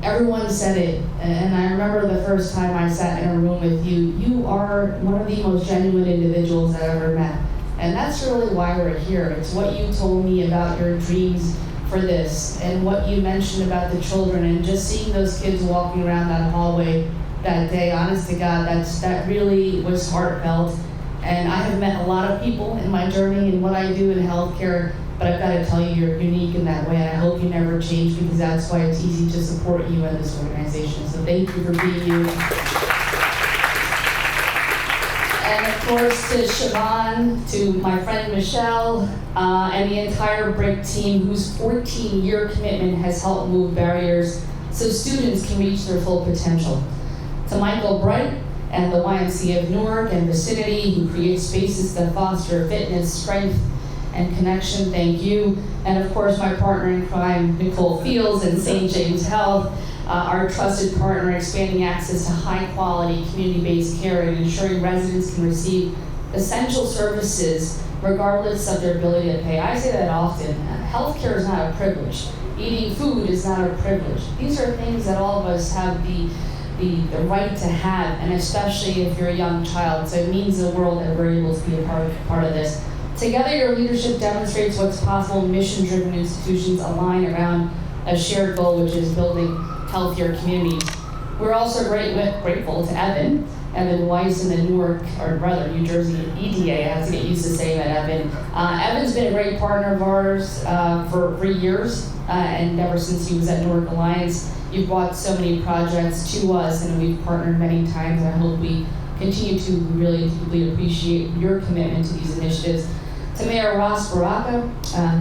everyone said it, and I remember the first time I sat in a room with you, you are one of the most genuine individuals I've ever met. And that's really why we're here. It's what you told me about your dreams for this, and what you mentioned about the children, and just seeing those kids walking around that hallway that day, honest to God, that really was heartfelt. And I have met a lot of people in my journey and what I do in healthcare, but I've got to tell you, you're unique in that way, and I hope you never change, because that's why it's easy to support you in this organization. So thank you for being you. And of course to Siobhan, to my friend Michelle, and the entire BRIC team, whose 14-year commitment has helped move barriers so students can reach their full potential. To Michael Bright and the YMCA of Newark and vicinity, who create spaces that foster fitness, strength, and connection, thank you. And of course my partner in crime, Nicole Fields and St. James Health, our trusted partner, expanding access to high-quality, community-based care and ensuring residents can receive essential services regardless of their ability to pay. I say that often. Healthcare is not a privilege. Eating food is not a privilege. These are things that all of us have the right to have, and especially if you're a young child. So it means the world that we're able to be a part of this. Together, your leadership demonstrates what's possible. Mission-driven institutions align around a shared goal, which is building healthier communities. We're also grateful to Evan Weiss in the Newark, or rather New Jersey EDA. I have to get used to saying that, Evan. Evan's been a great partner of ours for years, and ever since he was at Newark Alliance. You've brought so many projects to us, and we've partnered many times, and I hope we continue to really deeply appreciate your commitment to these initiatives. To Mayor Ross Baraka,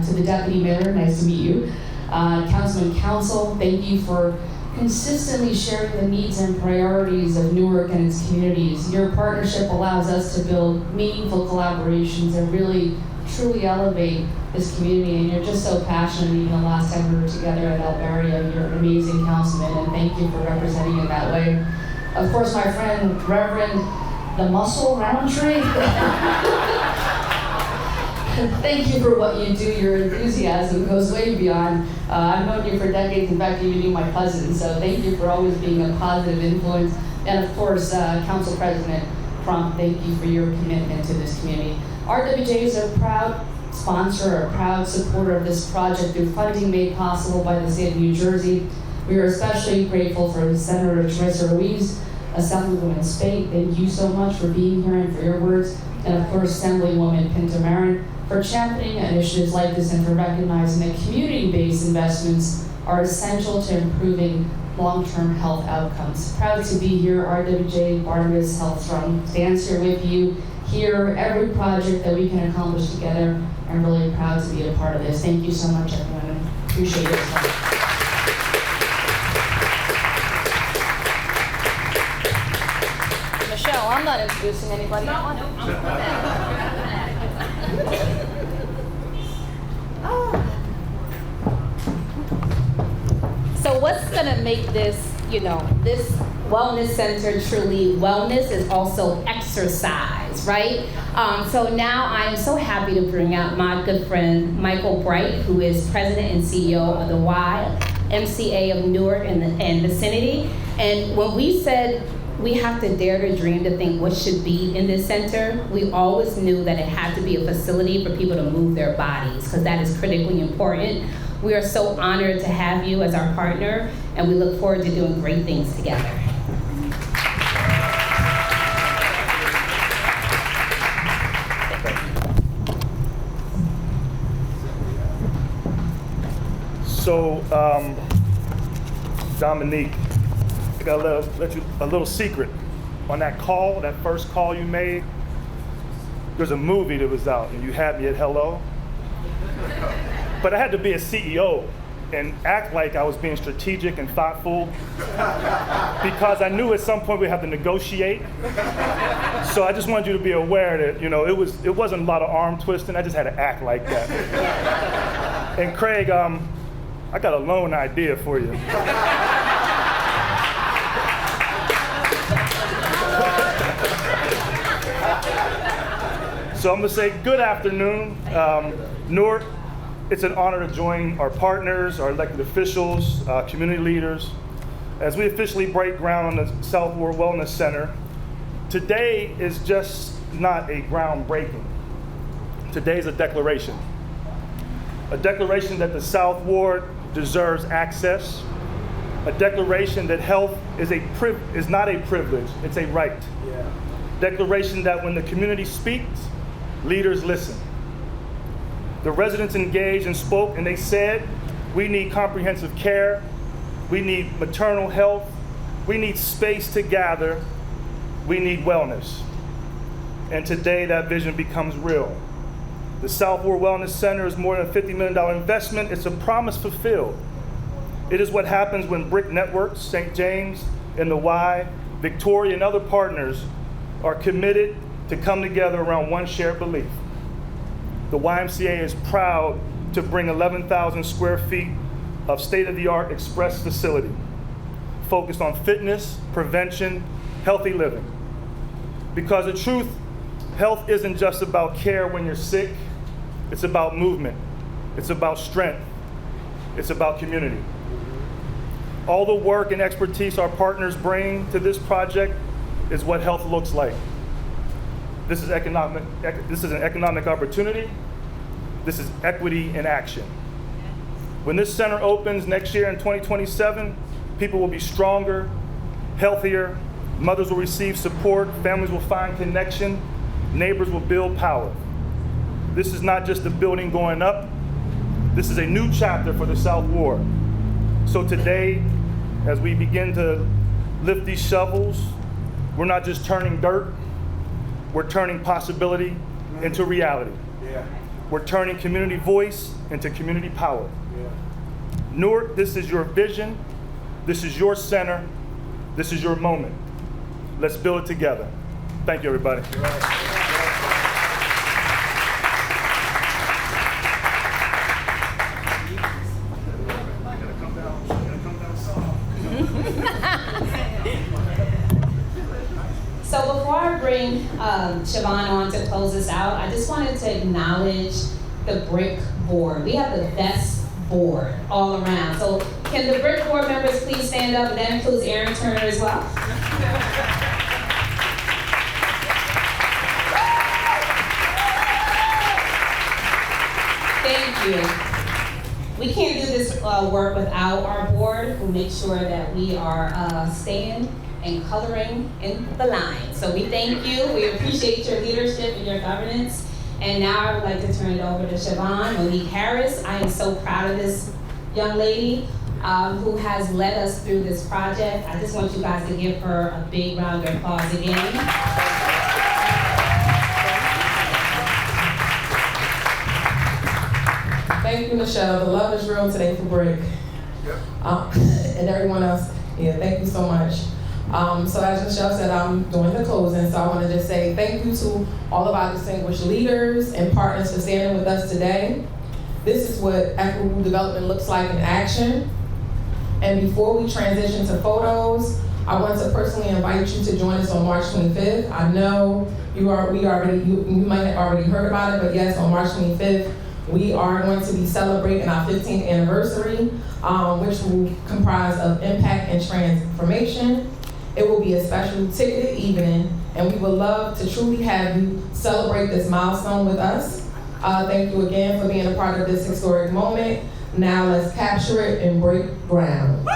to the Deputy Mayor, nice to meet you. Councilman Council, thank you for consistently sharing the needs and priorities of Newark and its communities. Your partnership allows us to build meaningful collaborations and really, truly elevate this community, and you're just so passionate. Even the last time we were together at Alberia, you're an amazing councilman, and thank you for representing in that way. Of course, my friend, Reverend the Muscle Roundtree. Thank you for what you do. Your enthusiasm goes way beyond. I've known you for decades. In fact, you knew my cousin. So thank you for always being a positive influence. And of course, Council President Crump, thank you for your commitment to this community. RWJ is a proud sponsor, a proud supporter of this project through funding made possible by the state of New Jersey. We are especially grateful for Senator Teresa Ruiz, Assemblywoman Spate, thank you so much for being here and for your words, and of course Assemblywoman Pinto Marin for championing initiatives like this and for recognizing that community-based investments are essential to improving long-term health outcomes. Proud to be here, RWJ Barnabas Health Strong stands here with you, here every project that we can accomplish together. I'm really proud to be a part of this. Thank you so much, everyone. Appreciate your time. Michelle, I'm not introducing anybody. So what's gonna make this, this wellness center truly wellness is also exercise, right? So now I am so happy to bring out my good friend, Michael Bright, who is president and CEO of the YMCA of Newark and vicinity. And when we said we have to dare to dream to think what should be in this center, we always knew that it had to be a facility for people to move their bodies, because that is critically important. We are so honored to have you as our partner, and we look forward to doing great things together. So, Dominique, I gotta let you a little secret. On that call, that first call you made, there's a movie that was out, and you had me at hello. But I had to be a CEO and act like I was being strategic and thoughtful because I knew at some point we'd have to negotiate. So I just wanted you to be aware that, it wasn't a lot of arm twisting. I just had to act like that. And Craig, I got a loan idea for you. So I'm gonna say good afternoon, Newark. It's an honor to join our partners, our elected officials, community leaders, as we officially break ground on the South Ward Wellness Center. Today is just not a groundbreaking. Today is a declaration that the South Ward deserves access, a declaration that health is not a privilege, it's a right. Yeah. Declaration that when the community speaks, leaders listen. The residents engaged and spoke, and they said, we need comprehensive care, we need maternal health, we need space to gather, we need wellness. And today that vision becomes real. The South Ward Wellness Center is more than a $50 million investment. It's a promise fulfilled. It is what happens when Brick Networks, St. James, and the Y, Victoria, and other partners are committed to come together around one shared belief. The YMCA is proud to bring 11,000 square feet of state-of-the-art express facility focused on fitness, prevention, healthy living. Because the truth, health isn't just about care when you're sick, it's about movement, it's about strength, it's about community. All the work and expertise our partners bring to this project is what health looks like. This is an economic opportunity. This is equity in action. When this center opens next year in 2027, people will be stronger, healthier, mothers will receive support, families will find connection, neighbors will build power. This is not just a building going up, this is a new chapter for the South Ward. So today, as we begin to lift these shovels, we're not just turning dirt, we're turning possibility into reality. Yeah. We're turning community voice into community power. Yeah. Newark, this is your vision, this is your center, this is your moment. Let's build it together. Thank you, everybody. So before I bring Siobhan on to close this out, I just wanted to acknowledge the Brick Board. We have the best board all around. So Can the BRIC board members please stand up? And that includes Aaron Turner as well. Thank you. We can't do this work without our board, who makes sure that we are staying and coloring in the line. So we thank you. We appreciate your leadership and your governance. And now I would like to turn it over to Siobhan Monique Harris. I am so proud of this young lady who has led us through this project. I just want you guys to give her a big round of applause again. Thank you, Michelle. The love is real today for BRIC. And everyone else. Yeah, thank you so much. So as Michelle said, I'm doing the closing, so I want to just say thank you to all of our distinguished leaders and partners for standing with us today. This is what equitable development looks like in action. And before we transition to photos, I want to personally invite you to join us on March 25th. I know you might have already heard about it, but yes, on March 25th, we are going to be celebrating our 15th anniversary, which will comprise of impact and transformation. It will be a special ticketed evening, and we would love to truly have you celebrate this milestone with us. Thank you again for being a part of this historic moment. Now let's capture it and break ground.